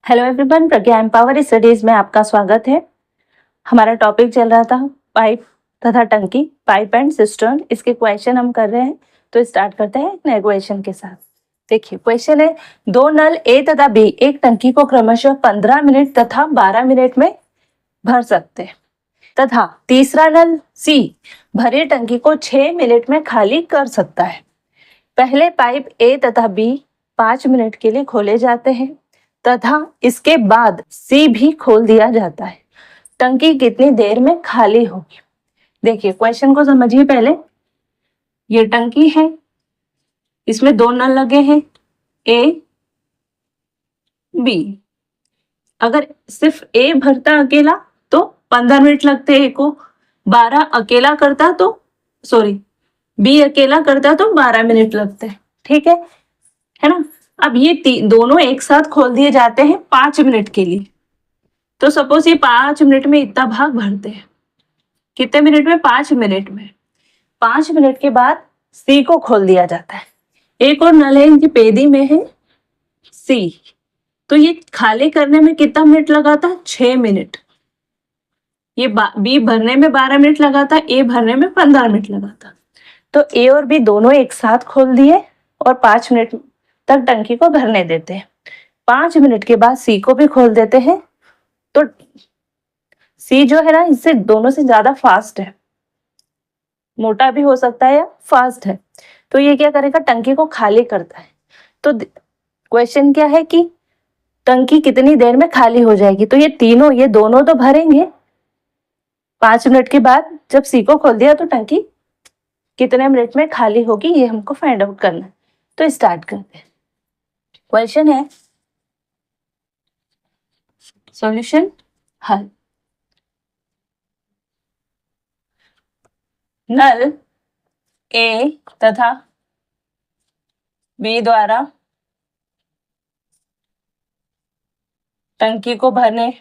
Hello everyone, प्रज्ञा empower studies में आपका स्वागत है। हमारा टॉपिक चल रहा था पाइप तथा टंकी, पाइप एंड सिस्टर्न। इसके क्वेश्चन हम कर रहे हैं, तो स्टार्ट करते हैं नए क्वेश्चन के साथ। देखिए क्वेश्चन है, दो नल ए तथा बी एक टंकी को क्रमशः 15 मिनट तथा 12 मिनट में भर सकते हैं तथा तीसरा नल सी भरी टंकी को 6 मिनट में खाली कर सकता है। पहले पाइप ए तथा बी 5 मिनट के लिए खोले जाते हैं तथा इसके बाद सी भी खोल दिया जाता है। टंकी कितनी देर में खाली होगी? देखिए क्वेश्चन को समझिए पहले। ये टंकी है, इसमें दो नल लगे हैं ए बी। अगर सिर्फ ए भरता अकेला तो 15 मिनट लगते ए को, 12 अकेला करता तो बी अकेला करता तो 12 मिनट लगते। ठीक है ना। अब ये दोनों एक साथ खोल दिए जाते हैं 5 मिनट के लिए। तो सपोज ये 5 मिनट में इतना भाग भरते हैं। कितने मिनट में? 5 मिनट में। 5 मिनट के बाद सी को खोल दिया जाता है। एक और नल है, इनकी पेदी में है सी, तो ये खाली करने में कितना मिनट लगा था? 6 मिनट। ये बी भरने में 12 मिनट लगा था, ए भरने में 15 मिनट लगा था। तो ए और बी दोनों एक साथ खोल दिए और 5 मिनट तक टंकी को भरने देते हैं। 5 मिनट के बाद सी को भी खोल देते हैं। तो सी जो है ना, इससे दोनों से ज्यादा फास्ट है, मोटा भी हो सकता है या फास्ट है। तो ये क्या करेगा? टंकी को खाली करता है। तो क्वेश्चन क्या है कि टंकी कितनी देर में खाली हो जाएगी? तो ये दोनों तो भरेंगे 5 मिनट के बाद। जब सी को खोल दिया तो टंकी कितने मिनट में खाली होगी, ये हमको फाइंड आउट करना है। तो स्टार्ट करते हैं। क्वेश्चन है, सॉल्यूशन हल। नल ए तथा बी द्वारा टंकी को भरने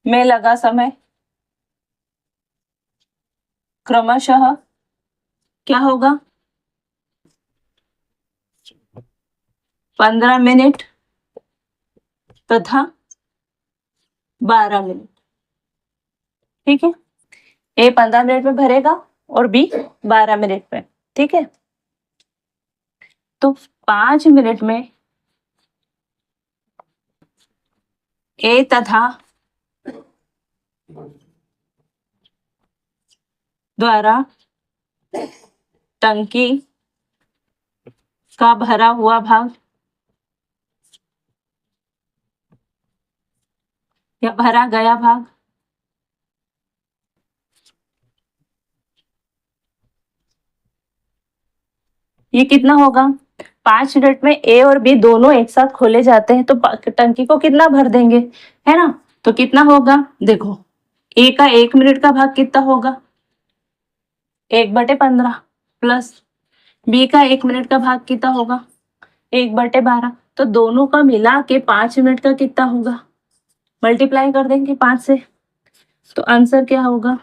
में लगा समय क्रमशः क्या होगा? 15 मिनट तथा 12 मिनट। ठीक है, ए 15 मिनट में भरेगा और बी 12 मिनट में। ठीक है, तो 5 मिनट में ए तथा द्वारा टंकी का भरा हुआ भाग या भरा गया भाग ये कितना होगा? 5 मिनट में ए और बी दोनों एक साथ खोले जाते हैं, तो टंकी को कितना भर देंगे, है ना। तो कितना होगा? देखो, ए का 1 मिनट का भाग कितना होगा? 1/15 प्लस बी का 1 मिनट का भाग कितना होगा? 1/12। तो दोनों का मिला के 5 मिनट का कितना होगा? मल्टीप्लाई कर देंगे 5 से, तो आंसर क्या होगा?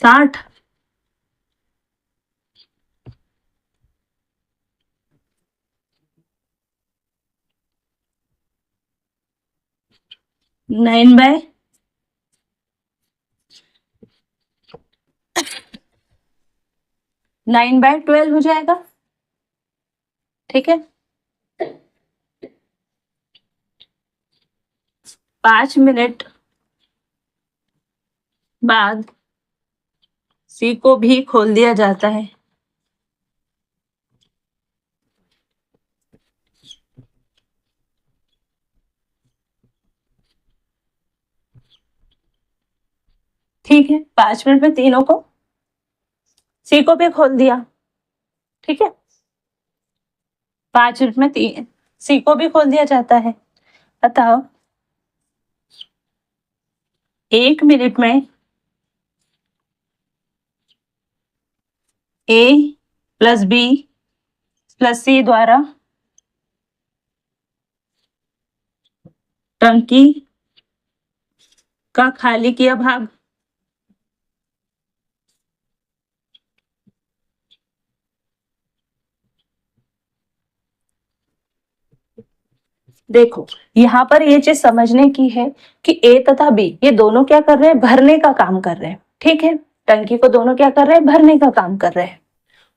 60। नाइन बाय 12 हो जाएगा। ठीक है, 5 मिनट बाद सी को भी खोल दिया जाता है। ठीक है, 5 मिनट में तीनों को, सी को भी खोल दिया। ठीक है, 5 मिनट में सी को भी खोल दिया जाता है। अतः 1 मिनट में ए प्लस बी प्लस सी द्वारा टंकी का खाली किया भाग देखो यहाँ पर ये चीज समझने की है कि ए तथा बी ये दोनों क्या कर रहे हैं, भरने का काम कर रहे हैं। ठीक है, टंकी को दोनों क्या कर रहे हैं, भरने का काम कर रहे हैं।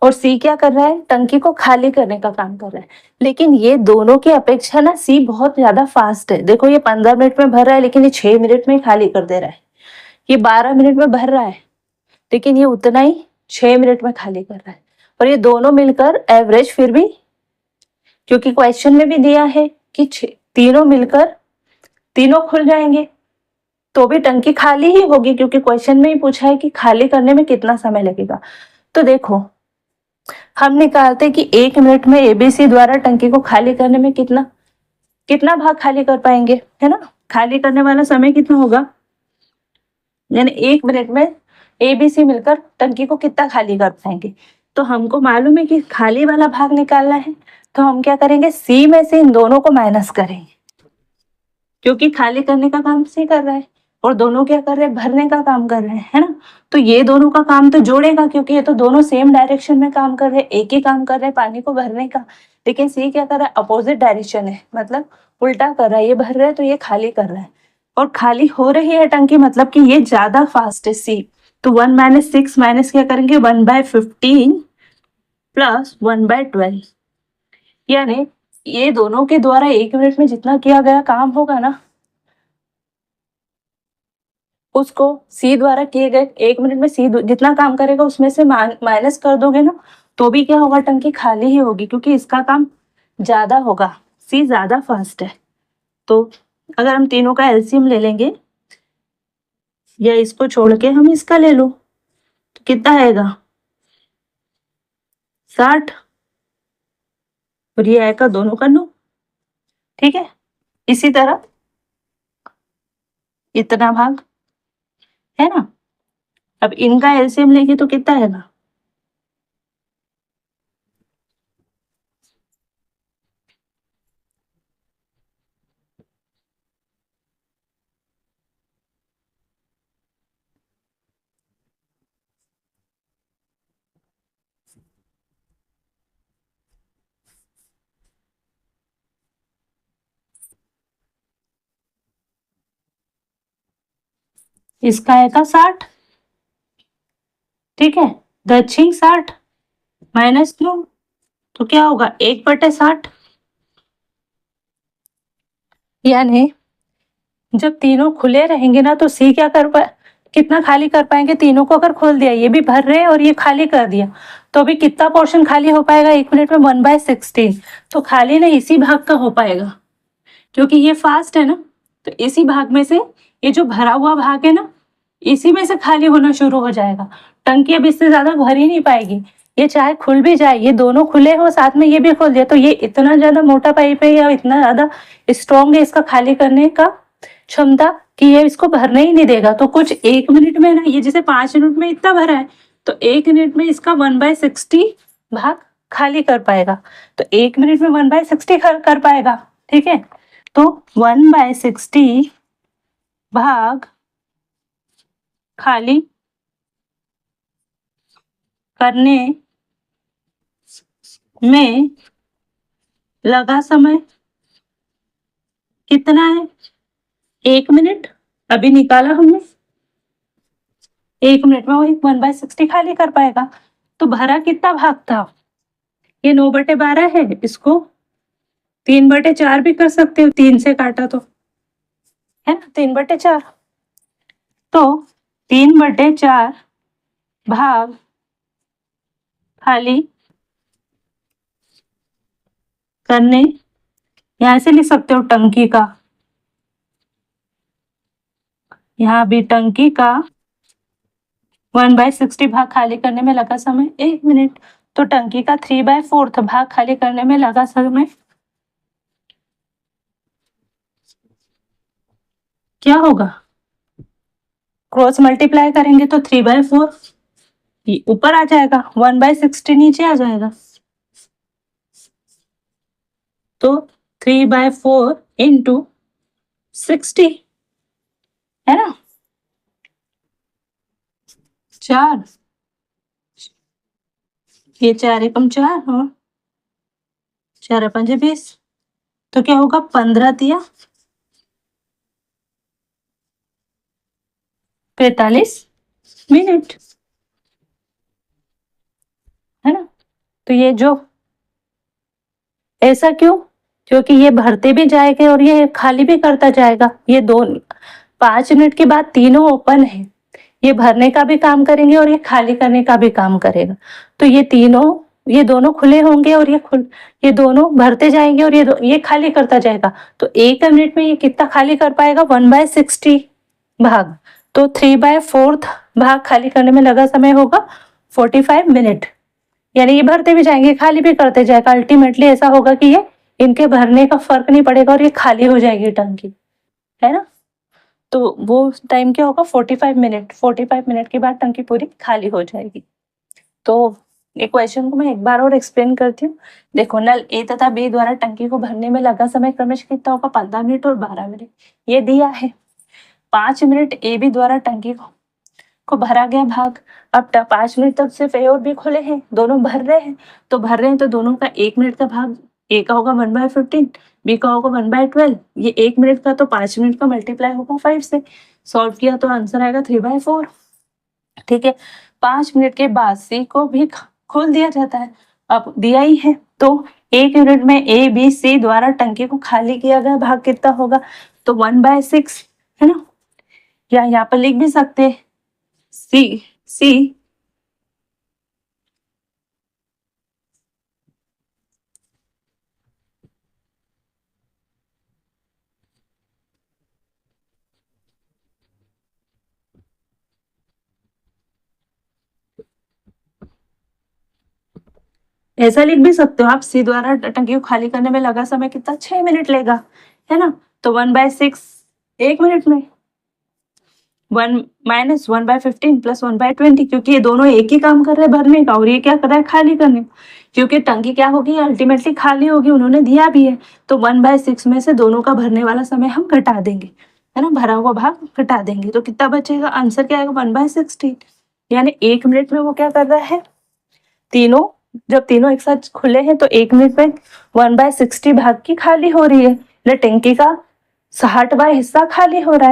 और सी क्या कर रहा है, टंकी को खाली करने का काम कर रहा है। लेकिन ये दोनों की अपेक्षा ना सी बहुत ज्यादा फास्ट है। देखो ये 15 मिनट में भर रहा है, लेकिन ये 6 मिनट में खाली कर दे रहा है। ये 12 मिनट में भर रहा है, लेकिन ये उतना ही 6 मिनट में खाली कर रहा है। और ये दोनों मिलकर एवरेज फिर भी, क्योंकि क्वेश्चन में भी दिया है कि तीनों मिलकर तीनों खुल जाएंगे तो भी टंकी खाली ही होगी, क्योंकि क्वेश्चन में ही पूछा है कि खाली करने में कितना समय लगेगा। तो देखो हम निकालते कि 1 मिनट में एबीसी द्वारा टंकी को खाली करने में कितना कितना भाग खाली कर पाएंगे, है ना। खाली करने वाला समय कितना होगा, यानी 1 मिनट में एबीसी मिलकर टंकी को कितना खाली कर पाएंगे। तो हमको मालूम है कि खाली वाला भाग निकालना है, तो हम क्या करेंगे, सी में से इन दोनों को माइनस करेंगे, क्योंकि खाली करने का काम सी कर रहा है और दोनों क्या कर रहे हैं, भरने का काम कर रहे हैं, है ना। तो ये दोनों का काम तो जोड़ेगा, क्योंकि ये तो दोनों सेम डायरेक्शन में काम कर रहे हैं, एक ही काम कर रहे हैं पानी को भरने का। लेकिन सी क्या कर रहा है, अपोजिट डायरेक्शन है, मतलब उल्टा कर रहा है। ये भर रहा है तो ये खाली कर रहा है, और खाली हो रही है टंकी, मतलब कि ये ज्यादा फास्ट है सी। तो 1 - 6 माइनस क्या करेंगे, 1/15 प्लस 1/12, यानी ये दोनों के द्वारा 1 मिनट में जितना किया गया काम होगा ना, उसको सी द्वारा किए गए 1 मिनट में सी जितना काम करेगा उसमें से माइनस कर दोगे ना, तो भी क्या होगा, टंकी खाली ही होगी, क्योंकि इसका काम ज्यादा होगा, सी ज्यादा फास्ट है। तो अगर हम तीनों का एलसीएम ले लेंगे, या इसको छोड़ के हम इसका ले लो, तो कितना आएगा, 60, और ये आएगा दोनों का 9। ठीक है, इसी तरह इतना भाग, है ना। अब इनका एलसीएम लेंगे तो कितना आएगा, इसका आएगा 60। ठीक है, दक्षिण 60 माइनस 9, तो क्या होगा, 1/60। यानी जब तीनों खुले रहेंगे ना, तो सी क्या कर कितना खाली कर पाएंगे, तीनों को अगर खोल दिया, ये भी भर रहे हैं और ये खाली कर दिया, तो अभी कितना पोर्शन खाली हो पाएगा 1 मिनट में, 1/16। तो खाली ना इसी भाग का हो पाएगा, क्योंकि ये फास्ट है ना। तो इसी भाग में से ये जो भरा हुआ भाग है ना, इसी में से खाली होना शुरू हो जाएगा। टंकी अब इससे ज्यादा भर ही नहीं पाएगी। ये चाहे खुल भी जाए, ये दोनों खुले हो साथ में ये भी खोल दिया, तो ये इतना ज्यादा मोटा पाइप है या इतना ज्यादा स्ट्रॉन्ग है इसका खाली करने का क्षमता, कि ये इसको भरने ही नहीं देगा। तो कुछ 1 मिनट में ना, ये जैसे 5 मिनट में इतना भरा है, तो 1 मिनट में इसका 1/60 भाग खाली कर पाएगा। तो 1 मिनट में 1/60 कर पाएगा। ठीक है, तो 1/60 भाग खाली करने में लगा समय कितना है, 1 मिनट। अभी निकाला हमने, 1 मिनट में वो 1/60 खाली कर पाएगा। तो भरा कितना भाग था, ये 9/12 है, इसको 3/4 भी कर सकते हो, 3 से काटा तो, है ना, 3/4। तो 3/4 भाग खाली करने, यहां से लिख सकते हो टंकी का, यहाँ भी टंकी का 1/60 भाग खाली करने में लगा समय 1 मिनट। तो टंकी का 3/4 भाग खाली करने में लगा समय क्या होगा, क्रॉस मल्टीप्लाई करेंगे तो 3/4 ऊपर आ जाएगा, 1/60 नीचे आ जाएगा। तो 3/4 इंटू 60, है ना, 4, ये 4 एकम 4, हाँ, 4 पंजे 20। तो क्या होगा 15 दिया 45 मिनट, है ना। तो ये जो ऐसा क्यों, क्योंकि ये भरते भी जाएंगे और ये खाली भी करता जाएगा। ये दो 5 मिनट के बाद तीनों ओपन है, ये भरने का भी काम करेंगे और ये खाली करने का भी काम करेगा। तो ये दोनों खुले होंगे और ये दोनों भरते जाएंगे और ये खाली करता जाएगा। तो 1 मिनट में ये कितना खाली कर पाएगा 1/60 भाग। तो 3/4 भाग खाली करने में लगा समय होगा 45 मिनट। यानी ये भरते भी जाएंगे खाली भी करते जाएगा। अल्टीमेटली ऐसा होगा कि ये इनके भरने का फर्क नहीं पड़ेगा और ये खाली हो जाएगी टंकी, है ना। तो वो टाइम क्या होगा 45 मिनट। 45 मिनट के बाद टंकी पूरी खाली हो जाएगी। तो ये क्वेश्चन को मैं एक बार और एक्सप्लेन करती हूँ। देखो, नल ए तथा बी द्वारा टंकी को भरने में लगा समय क्रमशः कितना होगा 15 मिनट और 12 मिनट, ये दिया है। 5 मिनट ए बी द्वारा टंकी को भरा गया भाग। अब 5 मिनट तक सिर्फ ए और बी खुले हैं, दोनों भर रहे हैं, तो दोनों का 1 मिनट का भाग, ए का होगा 1/15, बी का होगा 1/12। ये 1 मिनट का तो 5 मिनट का मल्टीप्लाई होगा 5 से, सॉल्व किया तो आंसर आएगा 3/4। ठीक है। 5 मिनट के बाद सी को भी खोल दिया जाता है। अब दिया ही है तो 1 मिनट में ए बी सी द्वारा टंकी को खाली किया गया भाग कितना होगा, तो 1/6, है ना। या यहाँ पर लिख भी सकते हैं सी ऐसा लिख भी सकते हो आप, सी द्वारा टंकी को खाली करने में लगा समय कितना 6 मिनट लेगा, है ना। तो 1/6 1 मिनट में 1 - 1/15 + 1/20, क्योंकि ये दोनों एक ही काम कर रहे हैं भरने का और ये क्या कर रहा है खाली करने का। क्योंकि टंकी क्या होगी अल्टीमेटली खाली होगी, उन्होंने दिया भी है। तो 1/6 में से दोनों का भरने वाला समय हम घटा देंगे, है ना, भरा हुआ भाग घटा देंगे। तो कितना बचेगा, आंसर क्या आएगा 1/16। यानी 1 मिनट में वो क्या कर रहा है, जब तीनों एक साथ खुले हैं तो 1 मिनट में 1/60 भाग की खाली हो रही है। टंकी का 60वां हिस्सा खाली हो रहा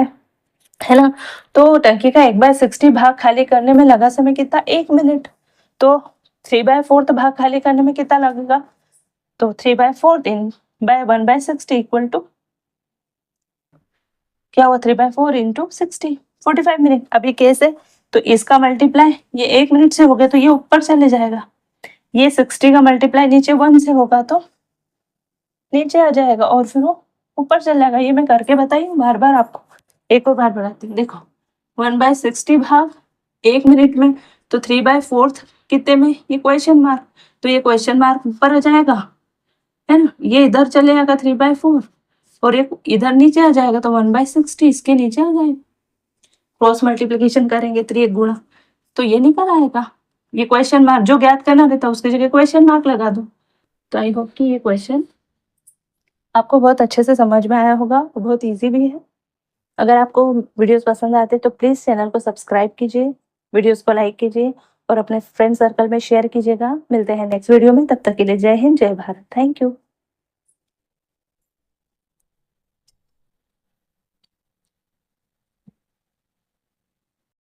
है ना। तो टंकी का 1/60 भाग खाली करने में लगा समय कितना 1 मिनट। तो 3/4 भाग खाली करने में कितना लगेगा, तो 3/4 इन बाय 1/60 इक्वल टू क्या हुआ 3/4 इंटू 60, 45 मिनट। अभी केस है तो इसका मल्टीप्लाई ये 1 मिनट से हो गया तो ये ऊपर चले जाएगा, ये 60 का मल्टीप्लाई नीचे 1 से होगा तो नीचे आ जाएगा और फिर वो ऊपर चल जाएगा। ये मैं करके बताई हूँ बार बार आपको, एक और बार बताती हूँ। देखो 1/60 भाग 1 मिनट में, तो 3/4 कितने में, ये क्वेश्चन मार्क, तो ये क्वेश्चन मार्क ऊपर आ जाएगा, है ना। ये इधर चले जाएगा 3/4 और ये इधर नीचे आ जाएगा, तो 1/60 इसके नीचे आ जाएगा। क्रॉस मल्टीप्लीकेशन करेंगे 3 गुणा, तो ये निकल आएगा। ये क्वेश्चन मार्क जो ज्ञात करना रहता है उसकी जगह क्वेश्चन मार्क लगा दो। तो आई होप कि ये क्वेश्चन आपको बहुत अच्छे से समझ में आया होगा, बहुत इजी भी है। अगर आपको वीडियोस पसंद आते तो प्लीज़ चैनल को सब्सक्राइब कीजिए, वीडियोस को लाइक कीजिए और अपने फ्रेंड सर्कल में शेयर कीजिएगा। मिलते हैं नेक्स्ट वीडियो में, तब तक के लिए जय हिंद, जय भारत, थैंक यू।